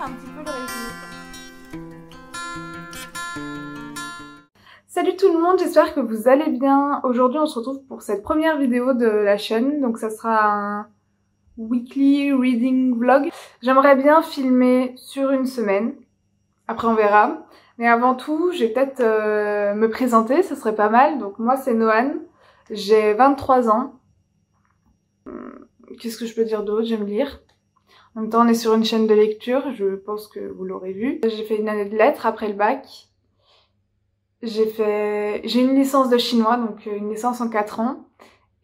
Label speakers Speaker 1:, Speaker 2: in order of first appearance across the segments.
Speaker 1: un petit peu le résumé. Salut tout le monde, j'espère que vous allez bien. Aujourd'hui on se retrouve pour cette première vidéo de la chaîne, donc ça sera un weekly reading vlog. J'aimerais bien filmer sur une semaine, après on verra. Mais avant tout, je vais peut-être me présenter, ça serait pas mal. Donc moi c'est Noan, j'ai 23 ans. Qu'est-ce que je peux dire d'autre? J'aime lire. En même temps on est sur une chaîne de lecture, je pense que vous l'aurez vu. J'ai fait une année de lettres après le bac. J'ai une licence de chinois, donc une licence en 4 ans.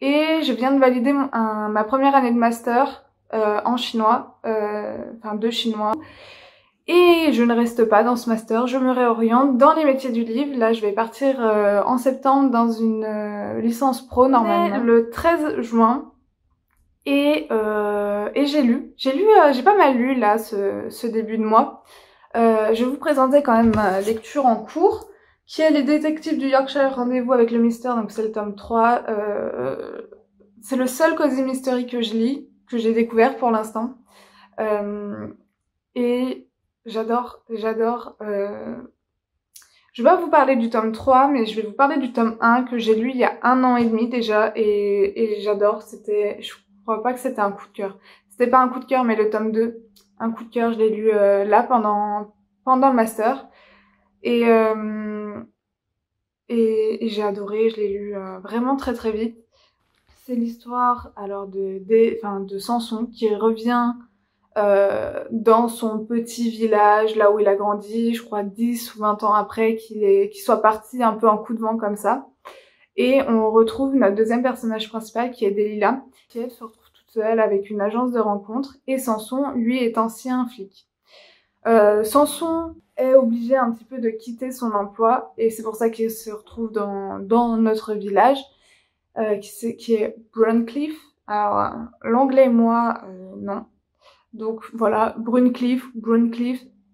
Speaker 1: Et je viens de valider ma première année de master en chinois, enfin de chinois. Et je ne reste pas dans ce master, je me réoriente dans les métiers du livre. Là, je vais partir en septembre dans une licence pro normalement. Le 13 juin. Et j'ai pas mal lu là ce début de mois. Je vais vous présenter quand même ma lecture en cours, qui est Les Détectives du Yorkshire, Rendez-vous avec le mystère, donc c'est le tome 3. C'est le seul cozy mystery que je lis, que j'ai découvert pour l'instant. Et j'adore. Je vais pas vous parler du tome 3, mais je vais vous parler du tome 1 que j'ai lu il y a 1 an et demi déjà, et j'adore. Je crois pas que c'était un coup de cœur. C'était pas un coup de cœur, mais le tome 2, un coup de cœur, je l'ai lu là pendant le master. Et j'ai adoré, je l'ai lu vraiment très très vite. C'est l'histoire alors de Samson qui revient dans son petit village, là où il a grandi, je crois 10 ou 20 ans après qu'il soit parti un peu en coup de vent comme ça. Et on retrouve notre deuxième personnage principal qui est Delilah, qui elle se retrouve toute seule avec une agence de rencontres, et Samson, lui, est ancien flic. Samson est obligé un petit peu de quitter son emploi, et c'est pour ça qu'il se retrouve dans notre village, qui est Bruncliff. Alors, l'anglais, moi, non. Donc voilà, Bruncliff,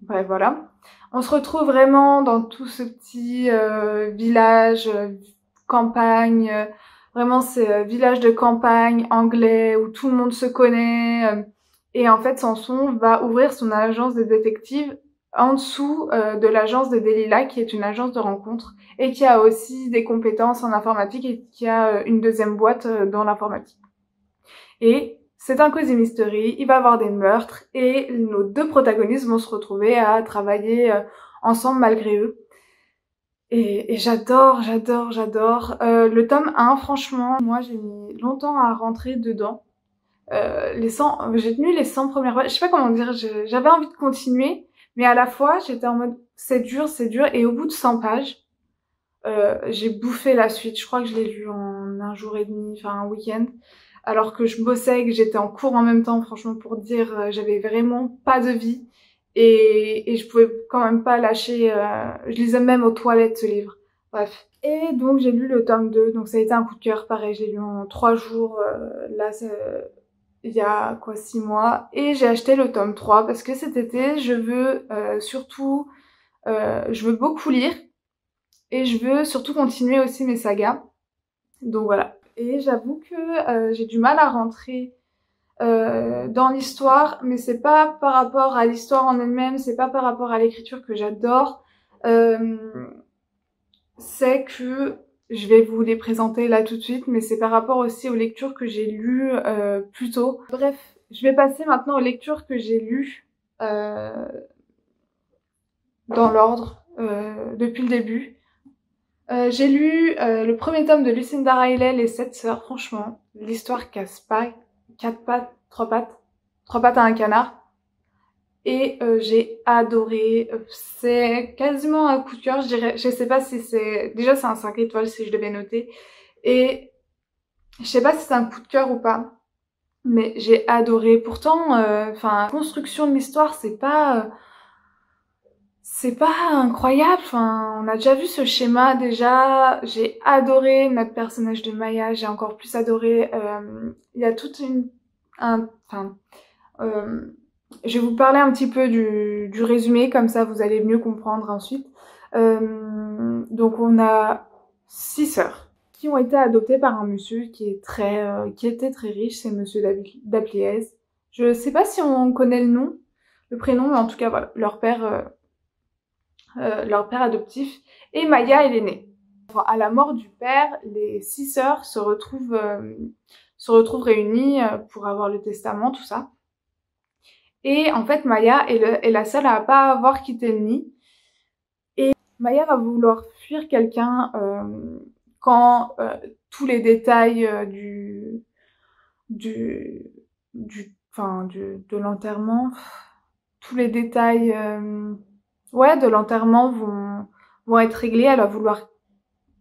Speaker 1: bref voilà. On se retrouve vraiment dans tout ce petit village, campagne, vraiment c'est village de campagne anglais où tout le monde se connaît. Et en fait, Samson va ouvrir son agence de détective en dessous de l'agence de Delilah, qui est une agence de rencontres et qui a aussi des compétences en informatique et qui a une deuxième boîte dans l'informatique. Et c'est un cozy mystery, il va y avoir des meurtres et nos deux protagonistes vont se retrouver à travailler ensemble malgré eux. Et j'adore. Le tome 1, franchement, moi j'ai mis longtemps à rentrer dedans. J'ai tenu les 100 premières pages, je sais pas comment dire, j'avais envie de continuer, mais à la fois j'étais en mode c'est dur, et au bout de 100 pages, j'ai bouffé la suite. Je crois que je l'ai lu en un jour et demi, enfin un week-end. Alors que je bossais et que j'étais en cours en même temps, franchement, pour dire, j'avais vraiment pas de vie. Et je pouvais quand même pas lâcher, je lisais même aux toilettes ce livre. Bref. Et donc j'ai lu le tome 2, donc ça a été un coup de cœur, pareil, j'ai lu en 3 jours, il y a quoi, 6 mois. Et j'ai acheté le tome 3 parce que cet été, je veux je veux beaucoup lire. Et je veux surtout continuer aussi mes sagas. Donc voilà. Et j'avoue que j'ai du mal à rentrer dans l'histoire, mais c'est pas par rapport à l'histoire en elle-même, c'est pas par rapport à l'écriture que j'adore. C'est que je vais vous les présenter là tout de suite, mais c'est par rapport aussi aux lectures que j'ai lues plus tôt. Bref, je vais passer maintenant aux lectures que j'ai lues dans l'ordre depuis le début. J'ai lu le premier tome de Lucinda Riley, Les 7 sœurs. Franchement, l'histoire casse pas 4 pattes, 3 pattes, 3 pattes à un canard. Et j'ai adoré. C'est quasiment un coup de cœur, je dirais. Je sais pas si c'est... Déjà, c'est un 5 étoiles si je devais noter. Et je sais pas si c'est un coup de cœur ou pas. Mais j'ai adoré. Pourtant, la construction de l'histoire, c'est pas incroyable, enfin, on a déjà vu ce schéma déjà. J'ai adoré notre personnage de Maya, j'ai encore plus adoré, il y a toute je vais vous parler un petit peu du résumé, comme ça vous allez mieux comprendre ensuite. Donc on a 6 sœurs qui ont été adoptées par un monsieur qui était très riche, c'est monsieur Dapliez. Je sais pas si on connaît le nom. le prénom, mais en tout cas voilà, leur père adoptif. Et Maya est l'aînée. Enfin, à la mort du père, les 6 sœurs se retrouvent réunies pour avoir le testament, tout ça. Et en fait, Maya est la seule à pas avoir quitté le nid. Et Maya va vouloir fuir quelqu'un quand tous les détails de l'enterrement, tous les détails de l'enterrement vont être réglés. Elle va vouloir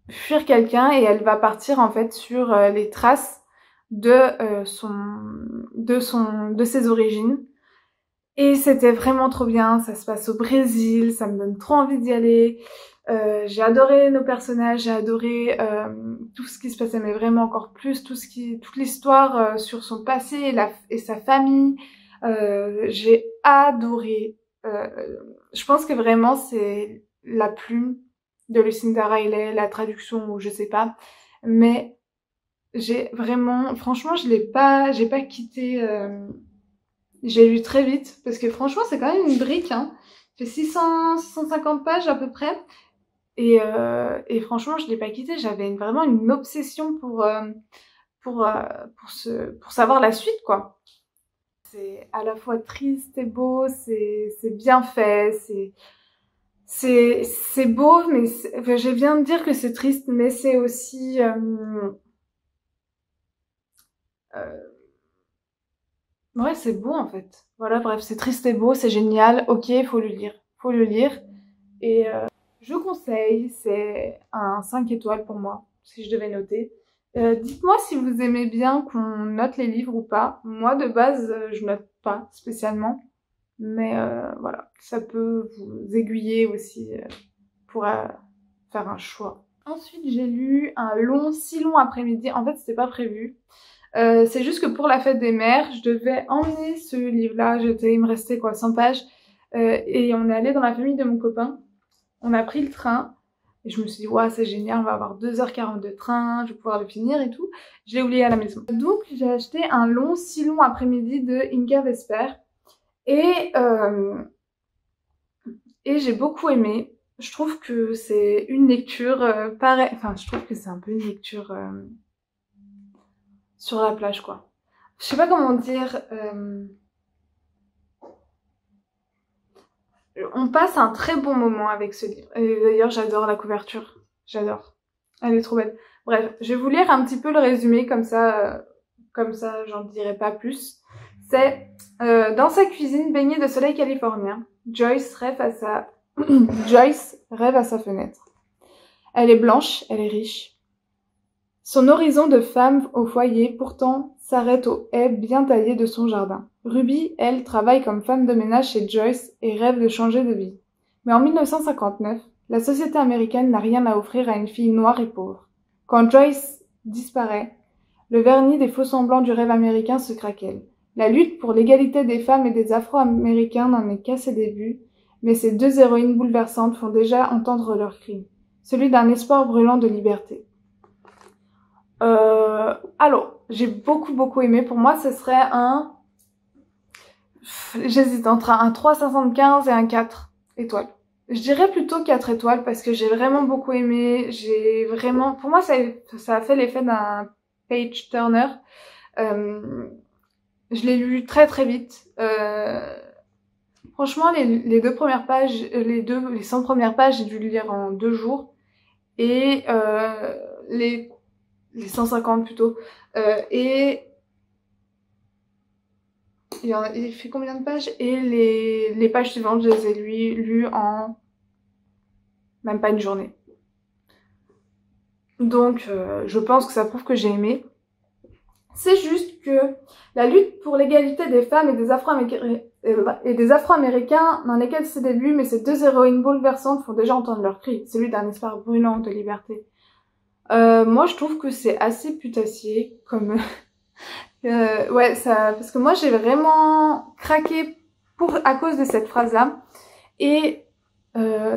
Speaker 1: fuir quelqu'un et elle va partir en fait sur les traces de ses origines. Et c'était vraiment trop bien, ça se passe au Brésil, ça me donne trop envie d'y aller. J'ai adoré nos personnages, j'ai adoré tout ce qui se passait, mais vraiment encore plus, toute l'histoire sur son passé et sa famille. J'ai adoré. Je pense que vraiment c'est la plume de Lucinda Riley, la traduction ou je sais pas. Mais j'ai vraiment, franchement, j'ai pas quitté. J'ai lu très vite, parce que franchement, c'est quand même une brique, hein. Ça fait 650 pages à peu près. Et franchement, je l'ai pas quitté. J'avais vraiment une obsession pour savoir la suite, quoi. C'est à la fois triste et beau, c'est bien fait, c'est beau, mais enfin, je viens de dire que c'est triste, mais c'est aussi ouais, c'est beau en fait. Voilà, bref, c'est triste et beau, c'est génial. Ok, faut le lire. Faut le lire. Et je conseille, c'est un 5 étoiles pour moi, si je devais noter. Dites-moi si vous aimez bien qu'on note les livres ou pas. Moi, de base, je note pas spécialement. Mais voilà, ça peut vous aiguiller aussi pour faire un choix. Ensuite, j'ai lu un si long après-midi. En fait, c'était pas prévu. C'est juste que pour la fête des mères, je devais emmener ce livre-là. Il me restait quoi, 100 pages. Et on est allé dans la famille de mon copain. On a pris le train. Et je me suis dit, ouais, c'est génial, on va avoir 2h40 de train, je vais pouvoir le finir et tout. Je l'ai oublié à la maison. Donc, j'ai acheté un si long après-midi de Inga Vesper. Et j'ai beaucoup aimé. Je trouve que c'est une lecture pareil. Enfin, je trouve que c'est un peu une lecture sur la plage, quoi. Je sais pas comment dire. On passe un très bon moment avec ce livre. Et d'ailleurs, j'adore la couverture. J'adore. Elle est trop belle. Bref, je vais vous lire un petit peu le résumé, comme ça, j'en dirai pas plus. C'est dans sa cuisine baignée de soleil californien, Joyce rêve à sa fenêtre. Elle est blanche, elle est riche. Son horizon de femme au foyer, pourtant, s'arrête aux haies bien taillées de son jardin. Ruby, elle, travaille comme femme de ménage chez Joyce et rêve de changer de vie. Mais en 1959, la société américaine n'a rien à offrir à une fille noire et pauvre. Quand Joyce disparaît, le vernis des faux-semblants du rêve américain se craquelle. La lutte pour l'égalité des femmes et des Afro-Américains n'en est qu'à ses débuts, mais ces deux héroïnes bouleversantes font déjà entendre leur cri, celui d'un espoir brûlant de liberté. Alors, j'ai beaucoup aimé. Pour moi, ce serait j'hésite entre un 3,75 et un 4 étoiles. Je dirais plutôt 4 étoiles parce que j'ai vraiment beaucoup aimé. Pour moi, ça a fait l'effet d'un page turner. Je l'ai lu très vite. Franchement, les 2 premières pages, les 100 premières pages, j'ai dû le lire en 2 jours. Et les 150 plutôt. Et il fait combien de pages? Et les pages suivantes, je les ai lues en même pas une journée. Donc, je pense que ça prouve que j'ai aimé. C'est juste que la lutte pour l'égalité des femmes et des Afro-Américains n'en est qu'à ses débuts, mais ces deux héroïnes bouleversantes font déjà entendre leur cri, celui d'un espoir brûlant de liberté. Moi, je trouve que c'est assez putassier, comme... ouais, parce que moi, j'ai vraiment craqué à cause de cette phrase-là. Et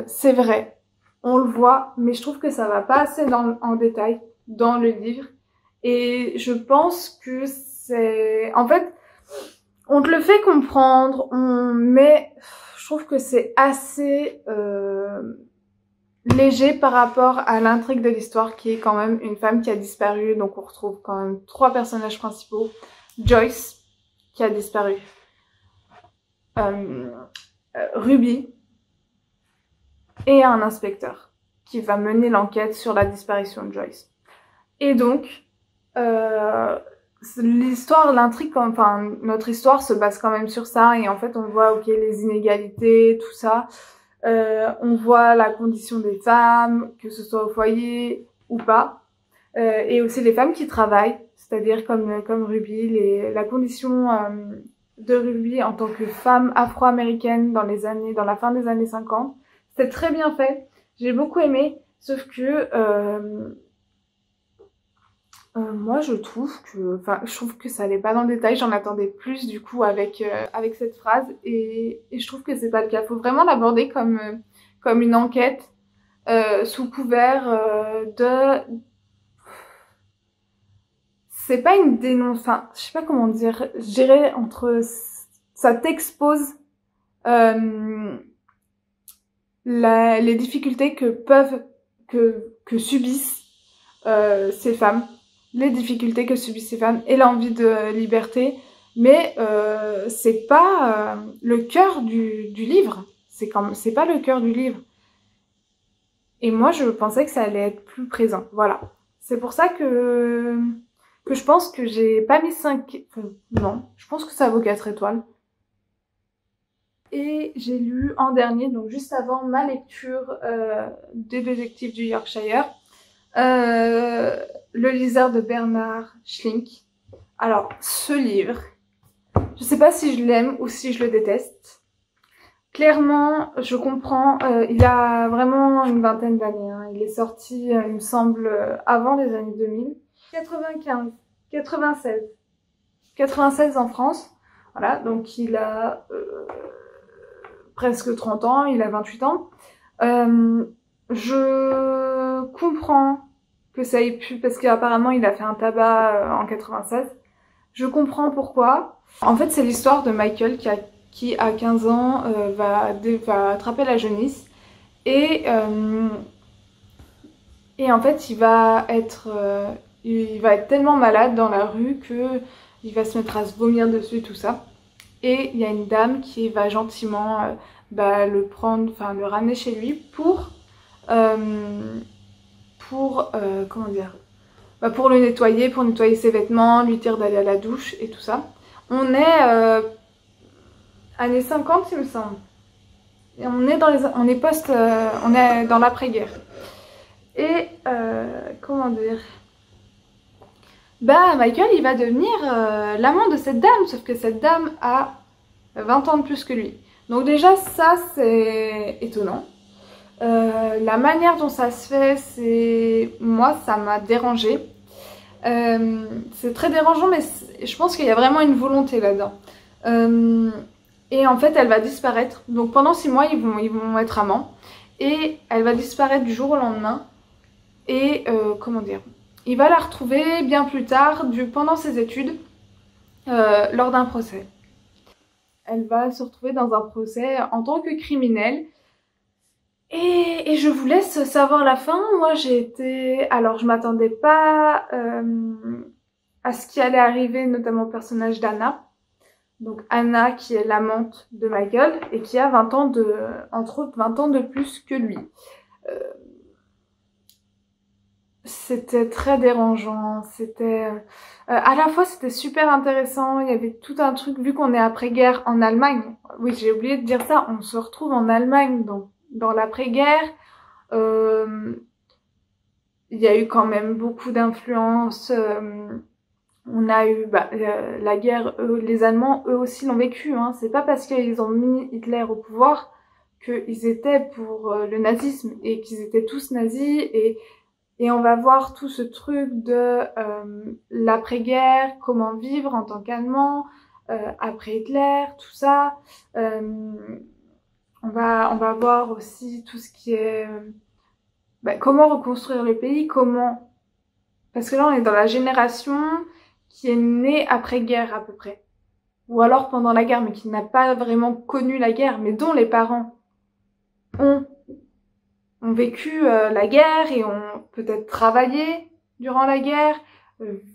Speaker 1: c'est vrai, on le voit, mais je trouve que ça va pas assez en détail dans le livre. Et je pense que c'est... En fait, On te le fait comprendre, mais je trouve que c'est assez léger par rapport à l'intrigue de l'histoire qui est quand même une femme qui a disparu. Donc on retrouve quand même 3 personnages principaux. Joyce qui a disparu, Ruby et un inspecteur qui va mener l'enquête sur la disparition de Joyce. Et donc l'histoire, l'intrigue, enfin notre histoire se base quand même sur ça, et en fait on voit ok les inégalités, tout ça, on voit la condition des femmes, que ce soit au foyer ou pas, et aussi les femmes qui travaillent, c'est-à-dire comme Ruby, la condition de Ruby en tant que femme afro-américaine dans la fin des années 50. C'était très bien fait, j'ai beaucoup aimé, sauf que moi je trouve que ça allait pas dans le détail, j'en attendais plus du coup avec cette phrase, et je trouve que c'est pas le cas. Faut vraiment l'aborder comme une enquête sous couvert c'est pas une dénonce, enfin je sais pas comment dire, je dirais ça t'expose les difficultés que subissent ces femmes, les difficultés que subissent ces femmes et l'envie de liberté, mais c'est pas le cœur du livre, c'est pas le cœur du livre. Et moi je pensais que ça allait être plus présent, voilà. C'est pour ça que je pense que j'ai pas mis 5, non, je pense que ça vaut 4 étoiles. Et j'ai lu en dernier, donc juste avant ma lecture des détectives du Yorkshire, Le Lizard de Bernard Schlink. Alors, ce livre, je sais pas si je l'aime ou si je le déteste. Clairement, je comprends, il a vraiment une vingtaine d'années, hein. Il est sorti, il me semble, avant les années 2000. 95, 96. 96 en France. Voilà, donc il a presque 30 ans, il a 28 ans. Je comprends que ça ait pu, parce qu'apparemment il a fait un tabac en 96. Je comprends pourquoi. En fait, c'est l'histoire de Michael qui à 15 ans va attraper la jaunisse, et en fait il va être tellement malade dans la rue que il va se mettre à se vomir dessus, tout ça. Et il y a une dame qui va gentiment le prendre, enfin le ramener chez lui pour comment dire, pour le nettoyer, pour nettoyer ses vêtements, lui dire d'aller à la douche et tout ça. On est années 50 il me semble. Et on est on est dans l'après-guerre. Et comment dire, Michael il va devenir l'amant de cette dame, sauf que cette dame a 20 ans de plus que lui. Donc déjà ça c'est étonnant. La manière dont ça se fait, moi ça m'a dérangée. C'est très dérangeant, mais je pense qu'il y a vraiment une volonté là-dedans. Et en fait elle va disparaître. Donc pendant 6 mois ils vont être amants. Et elle va disparaître du jour au lendemain. Et comment dire, il va la retrouver bien plus tard, pendant ses études, lors d'un procès. Elle va se retrouver dans un procès en tant que criminelle. Et je vous laisse savoir la fin. Moi alors je m'attendais pas à ce qui allait arriver, notamment au personnage d'Anna. Donc Anna qui est l'amante de Michael et qui a 20 ans entre autres 20 ans de plus que lui. C'était très dérangeant, à la fois c'était super intéressant, il y avait tout un truc, vu qu'on est après-guerre en Allemagne. Oui, j'ai oublié de dire ça, on se retrouve en Allemagne dans l'après-guerre. Il y a eu quand même beaucoup d'influences. On a eu la guerre, les Allemands eux aussi l'ont vécu, hein. C'est pas parce qu'ils ont mis Hitler au pouvoir qu'ils étaient pour le nazisme et qu'ils étaient tous nazis, et on va voir tout ce truc de l'après-guerre, comment vivre en tant qu'Allemand, après Hitler, tout ça. On va voir aussi tout ce qui est comment reconstruire le pays, parce que là on est dans la génération qui est née après-guerre à peu près. ou alors pendant la guerre, mais qui n'a pas vraiment connu la guerre, mais dont les parents ont vécu la guerre et ont peut-être travaillé durant la guerre,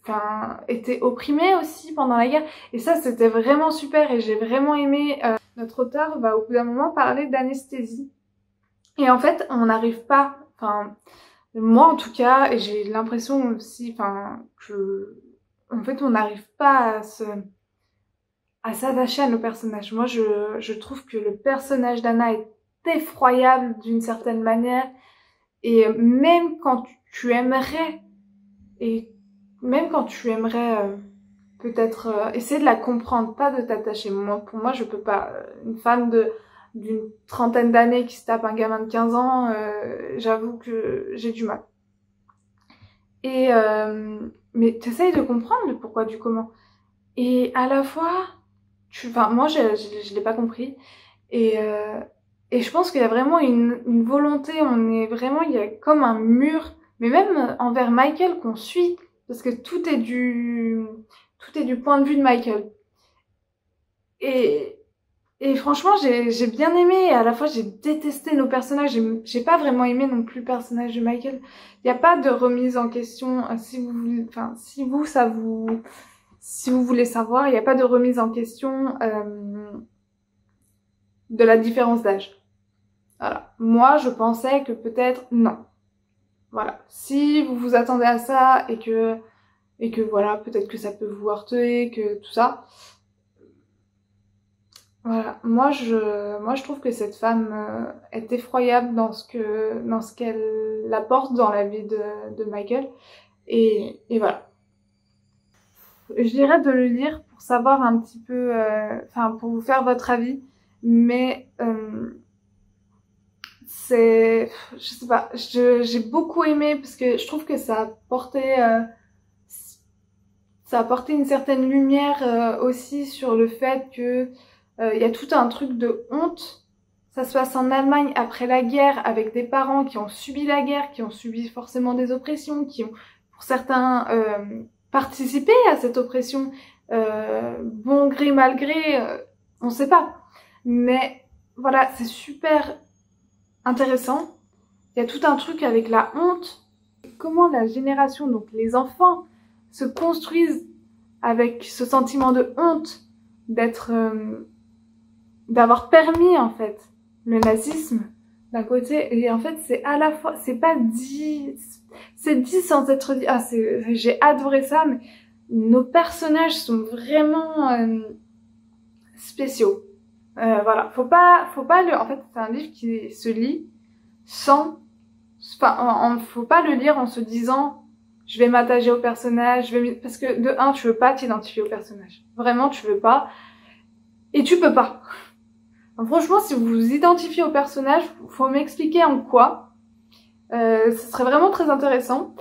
Speaker 1: enfin été opprimés aussi pendant la guerre. Et ça, c'était vraiment super et j'ai vraiment aimé. Notre auteur va au bout d'un moment parler d'anesthésie. Et en fait, on n'arrive pas, enfin, moi en tout cas, et j'ai l'impression aussi, enfin, que, en fait, on n'arrive pas à s'attacher à nos personnages. Moi, je trouve que le personnage d'Anna est effroyable d'une certaine manière. Et même quand tu aimerais, et même quand tu aimerais peut-être essayer de la comprendre, pas de t'attacher. Moi, pour moi, je peux pas. Une femme d'une trentaine d'années qui se tape un gamin de 15 ans, j'avoue que j'ai du mal. Et mais t'essayes de comprendre le pourquoi du comment. Et à la fois, enfin, moi, je l'ai pas compris. Et je pense qu'il y a vraiment une volonté. Il y a comme un mur, mais même envers Michael qu'on suit, parce que tout est du point de vue de Michael. Et franchement, j'ai bien aimé, et à la fois j'ai détesté nos personnages. J'ai pas vraiment aimé non plus le personnage de Michael. Il n'y a pas de remise en question. Si vous voulez savoir, il n'y a pas de remise en question de la différence d'âge. Voilà. Moi, je pensais que peut-être non. Voilà. Si vous vous attendez à ça et que voilà, peut-être que ça peut vous heurter, que tout ça. Voilà. Moi, je trouve que cette femme est effroyable dans ce qu'elle apporte dans la vie de Michael. Et voilà. Je dirais de le lire pour savoir un petit peu, pour vous faire votre avis. Mais je sais pas, j'ai beaucoup aimé parce que je trouve que ça a apporté une certaine lumière aussi sur le fait que il y a tout un truc de honte. Ça se passe en Allemagne après la guerre avec des parents qui ont subi la guerre, qui ont subi forcément des oppressions, qui ont pour certains participé à cette oppression, bon gré mal gré, on sait pas. Mais voilà, c'est super intéressant. Il y a tout un truc avec la honte. Comment la génération, donc les enfants, se construisent avec ce sentiment de honte d'avoir permis en fait le nazisme d'un côté, et en fait c'est à la fois, c'est dit sans être dit. J'ai adoré ça, mais nos personnages sont vraiment spéciaux. Voilà, faut pas en fait, c'est un livre qui se lit sans, faut pas le lire en se disant, je vais m'attacher au personnage, parce que de un, tu veux pas t'identifier au personnage. Vraiment, tu veux pas. Et tu peux pas. Donc, franchement, si vous vous identifiez au personnage, faut m'expliquer en quoi. Ce serait vraiment très intéressant.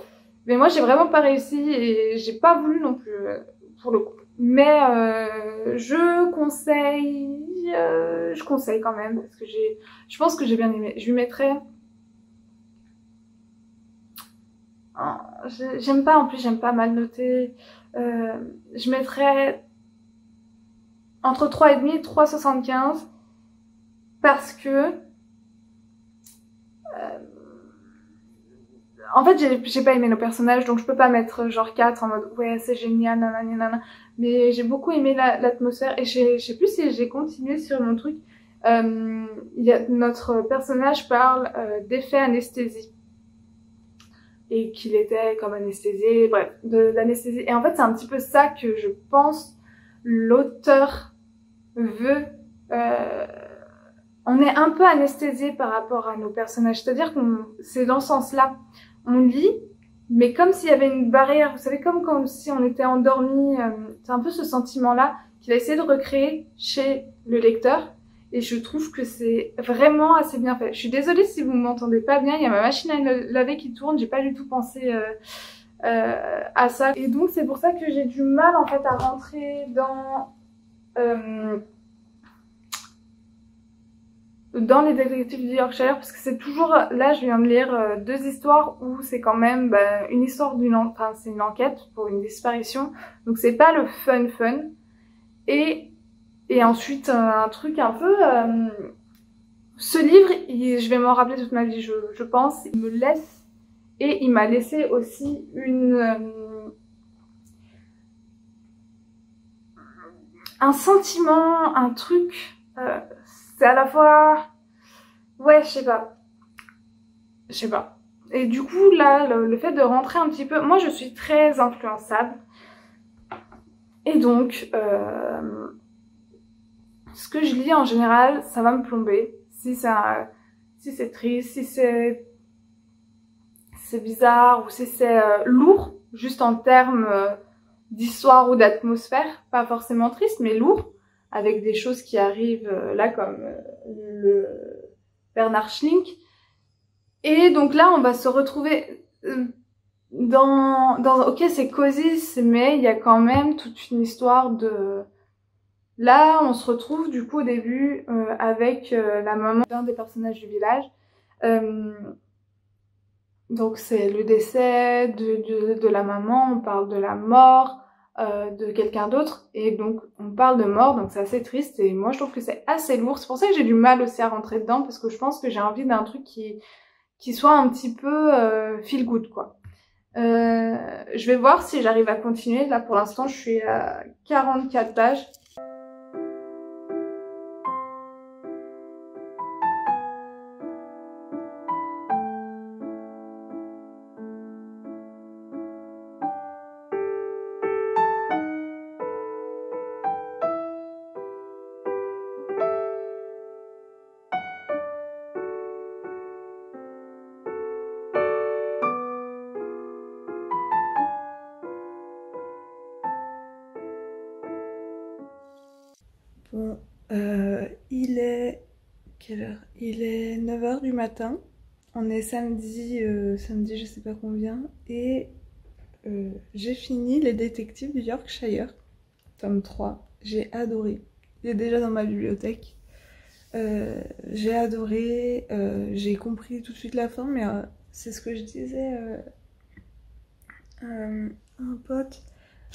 Speaker 1: Mais moi, j'ai vraiment pas réussi et j'ai pas voulu non plus, pour le coup. Mais je conseille quand même parce que je pense que j'ai bien aimé. Je lui mettrais, j'aime pas mal noter. Je mettrais entre 3,5 et 3,75 parce que en fait, j'ai pas aimé nos personnages, donc je peux pas mettre genre 4 en mode ouais, c'est génial, nanana. Mais j'ai beaucoup aimé l'atmosphère et je sais plus si j'ai continué sur mon truc. Notre personnage parle d'effet anesthésie. Et qu'il était comme anesthésié, bref, de l'anesthésie. Et en fait, c'est un petit peu ça que je pense l'auteur veut. On est un peu anesthésié par rapport à nos personnages. C'est-à-dire c'est dans ce sens-là. On lit, mais comme s'il y avait une barrière. Vous savez, comme si on était endormi. C'est un peu ce sentiment-là qu'il a essayé de recréer chez le lecteur. Et je trouve que c'est vraiment assez bien fait. Je suis désolée si vous m'entendez pas bien. Il y a ma machine à laver qui tourne. J'ai pas du tout pensé à ça. Et donc, c'est pour ça que j'ai du mal, en fait, à rentrer dans les détectives du Yorkshire, parce que c'est toujours, là je viens de lire 2 histoires où c'est quand même une histoire c'est une enquête pour une disparition, donc c'est pas le fun, et Et ensuite, un truc un peu... ce livre, je vais m'en rappeler toute ma vie, je pense. Il me laisse, et il m'a laissé aussi un sentiment, un truc. C'est à la fois... Ouais, je sais pas. Je sais pas. Et du coup, là, le fait de rentrer un petit peu... Moi, je suis très influençable. Et donc, ce que je lis en général, ça va me plomber. Si c'est triste, si c'est bizarre, ou si c'est lourd, juste en termes d'histoire ou d'atmosphère, pas forcément triste, mais lourd, avec des choses qui arrivent là, comme le Bernard Schlink. Et donc là, on va se retrouver ok, c'est cosy, mais il y a quand même toute une histoire de... Là, on se retrouve du coup au début avec la maman d'un des personnages du village. Donc c'est le décès de la maman, on parle de la mort de quelqu'un d'autre, et donc on parle de mort, donc c'est assez triste, et moi je trouve que c'est assez lourd. C'est pour ça que j'ai du mal aussi à rentrer dedans, parce que je pense que j'ai envie d'un truc qui soit un petit peu feel good, quoi. Je vais voir si j'arrive à continuer. Là pour l'instant je suis à 44 pages. Bon, il est... Quelle heure? Il est 9 h du matin. On est samedi, samedi je sais pas combien. Et j'ai fini Les Détectives du Yorkshire, tome 3. J'ai adoré. Il est déjà dans ma bibliothèque. J'ai adoré. J'ai compris tout de suite la fin, mais c'est ce que je disais à un pote.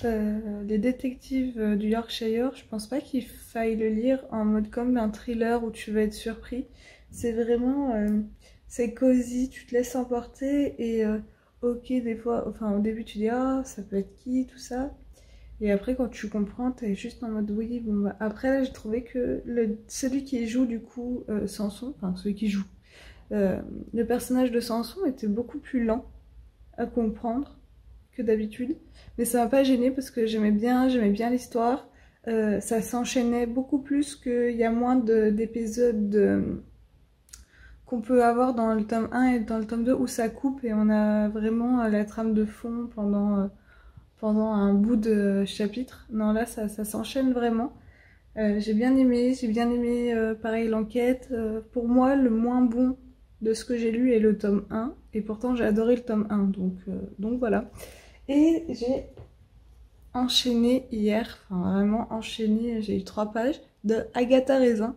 Speaker 1: Les Détectives du Yorkshire, je pense pas qu'il faille le lire en mode comme un thriller où tu vas être surpris. C'est vraiment... c'est cosy, tu te laisses emporter, et ok, des fois, enfin au début tu dis ah ça peut être qui, tout ça. Et après quand tu comprends, t'es juste en mode oui, bon bah... Après là j'ai trouvé que celui qui joue du coup Samson, enfin celui qui joue, le personnage de Samson était beaucoup plus lent à comprendre que d'habitude, mais ça m'a pas gêné parce que j'aimais bien l'histoire. Ça s'enchaînait beaucoup plus qu'il y a moins d'épisodes qu'on peut avoir dans le tome 1 et dans le tome 2 où ça coupe et on a vraiment la trame de fond pendant un bout de chapitre. Non, là ça s'enchaîne vraiment. J'ai bien aimé pareil l'enquête. Pour moi le moins bon de ce que j'ai lu est le tome 1, et pourtant j'ai adoré le tome 1, donc voilà. Et j'ai enchaîné hier, enfin vraiment enchaîné, j'ai eu 3 pages de Agatha Raisin,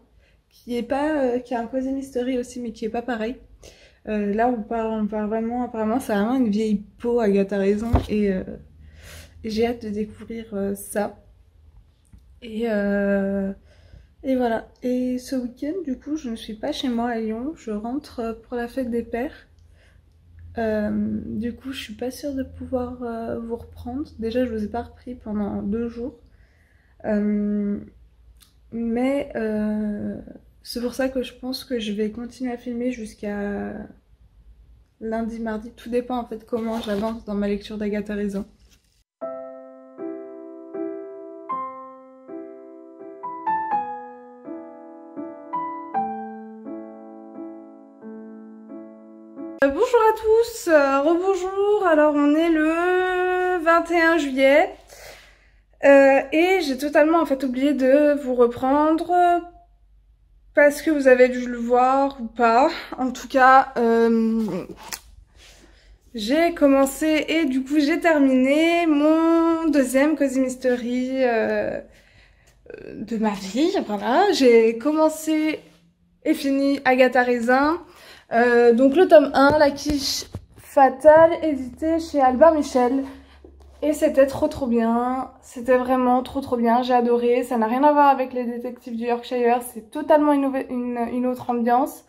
Speaker 1: qui a un cosy mystery aussi, mais qui est pas pareil. Là on parle vraiment, apparemment c'est vraiment une vieille peau, Agatha Raisin, et j'ai hâte de découvrir ça. Et voilà. Et ce week-end, du coup, je ne suis pas chez moi à Lyon, je rentre pour la fête des pères. Du coup je suis pas sûre de pouvoir vous reprendre. Déjà je vous ai pas repris pendant 2 jours, mais c'est pour ça que je pense que je vais continuer à filmer jusqu'à lundi, mardi. Tout dépend en fait comment j'avance dans ma lecture d'Agatha Raisin. Bonjour à tous, rebonjour. Alors on est le 21 juillet et j'ai totalement en fait oublié de vous reprendre parce que vous avez dû le voir ou pas. En tout cas, j'ai commencé et du coup j'ai terminé mon deuxième Cozy Mystery de ma vie. Voilà, j'ai commencé et fini Agatha Raisin. Donc le tome 1, La quiche fatale, édité chez Albin Michel. Et c'était trop bien, c'était vraiment trop bien, j'ai adoré, ça n'a rien à voir avec les détectives du Yorkshire, c'est totalement une autre ambiance.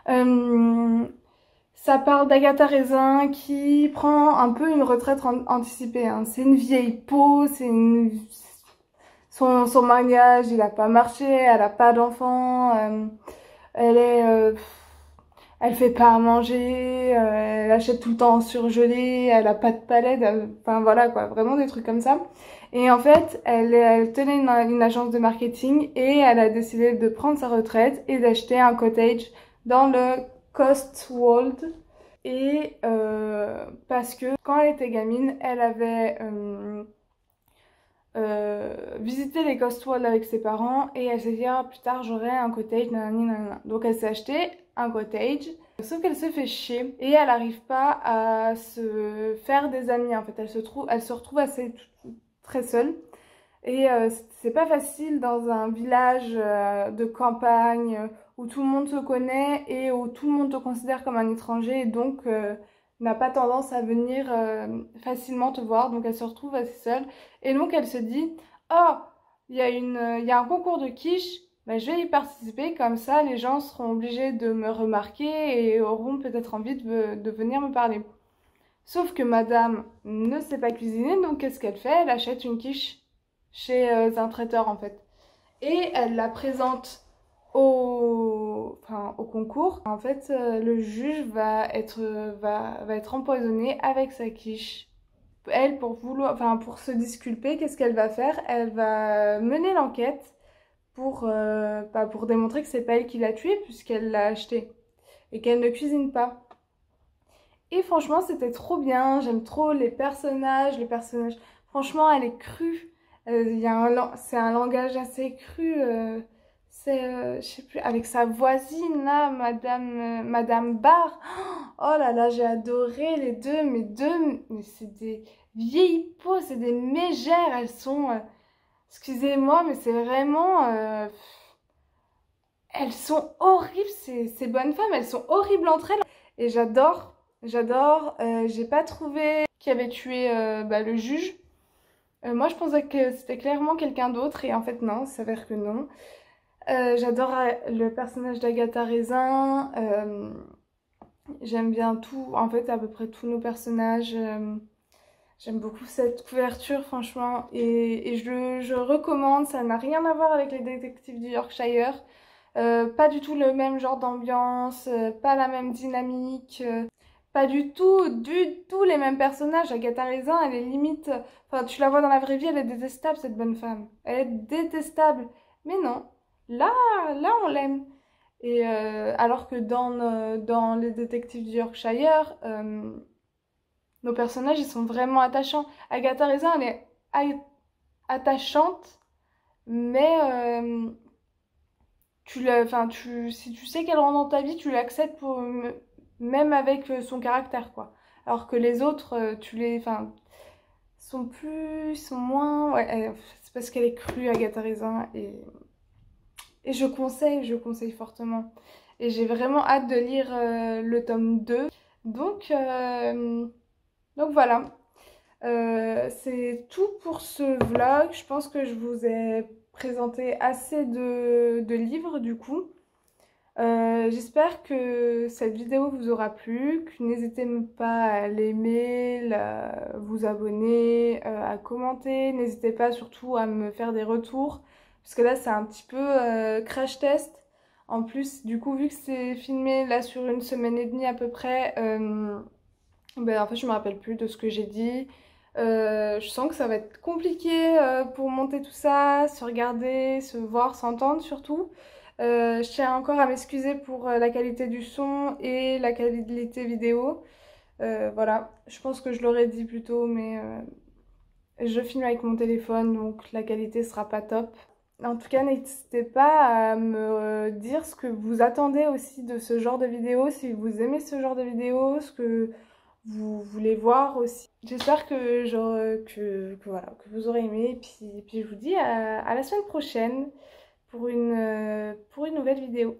Speaker 1: Ça parle d'Agatha Raisin qui prend un peu une retraite anticipée, hein. C'est une vieille peau, son mariage il a pas marché, elle a pas d'enfant, elle est... elle fait pas à manger, elle achète tout le temps en surgelé, elle a pas de palette, enfin voilà quoi, vraiment des trucs comme ça. Et en fait, elle tenait une agence de marketing et elle a décidé de prendre sa retraite et d'acheter un cottage dans le Cotswold. Et parce que quand elle était gamine, elle avait visité les Cotswolds avec ses parents et elle s'est dit ah, plus tard j'aurai un cottage, nanani, nanana. Donc elle s'est acheté un cottage, sauf qu'elle se fait chier et elle n'arrive pas à se faire des amis en fait, elle se retrouve assez très seule et c'est pas facile dans un village de campagne où tout le monde se connaît et où tout le monde te considère comme un étranger et donc n'a pas tendance à venir facilement te voir, donc elle se retrouve assez seule et donc elle se dit oh il y a un concours de quiche, ben, je vais y participer, comme ça les gens seront obligés de me remarquer et auront peut-être envie de venir me parler. Sauf que madame ne sait pas cuisiner, donc qu'est-ce qu'elle fait? Elle achète une quiche chez un traiteur en fait. Et elle la présente au concours. En fait, le juge va être empoisonné avec sa quiche. Elle, pour se disculper, qu'est-ce qu'elle va faire? Elle va mener l'enquête pour démontrer que c'est pas elle qui l'a tué puisqu'elle l'a acheté et qu'elle ne cuisine pas. Et franchement, c'était trop bien. J'aime trop les personnages. Franchement, elle est crue. C'est un langage assez cru. Je sais plus, avec sa voisine là, Madame Barr. Oh là là, j'ai adoré les deux. Mais c'est des vieilles peaux, c'est des mégères. Elles sont, excusez-moi, mais c'est vraiment, elles sont horribles. Ces bonnes femmes, elles sont horribles entre elles. Et j'adore. J'ai pas trouvé qui avait tué le juge. Moi, je pensais que c'était clairement quelqu'un d'autre et en fait non, ça s'avère que non. J'adore le personnage d'Agatha Raisin. J'aime bien tout, en fait à peu près tous nos personnages. J'aime beaucoup cette couverture franchement et je recommande, ça n'a rien à voir avec les détectives du Yorkshire. Pas du tout le même genre d'ambiance, pas la même dynamique. Pas du tout les mêmes personnages. Agatha Raisin, elle est limite... Enfin, tu la vois dans la vraie vie, elle est détestable, cette bonne femme. Elle est détestable. Mais non, là, on l'aime. Et alors que dans les détectives du Yorkshire, nos personnages, ils sont vraiment attachants. Agatha Raisin, elle est attachante, mais si tu sais qu'elle rentre dans ta vie, tu l'acceptes même avec son caractère, quoi. Alors que les autres, sont moins... Ouais, c'est parce qu'elle est crue, Agatha Raisin, et je conseille fortement. Et j'ai vraiment hâte de lire le tome 2. Donc voilà. C'est tout pour ce vlog. Je pense que je vous ai présenté assez de livres du coup. J'espère que cette vidéo vous aura plu, que n'hésitez pas à l'aimer, vous abonner, à commenter. N'hésitez pas surtout à me faire des retours, parce que là c'est un petit peu crash test. En plus, du coup, vu que c'est filmé là sur une semaine et demie à peu près, en fait je me rappelle plus de ce que j'ai dit. Je sens que ça va être compliqué pour monter tout ça, se regarder, se voir, s'entendre surtout. Je tiens encore à m'excuser pour la qualité du son et la qualité vidéo. Voilà, je pense que je l'aurais dit plus tôt, mais je filme avec mon téléphone, donc la qualité sera pas top. En tout cas, n'hésitez pas à me dire ce que vous attendez aussi de ce genre de vidéo, si vous aimez ce genre de vidéo, ce que vous voulez voir aussi. J'espère que vous aurez aimé, puis je vous dis à la semaine prochaine pour une nouvelle vidéo.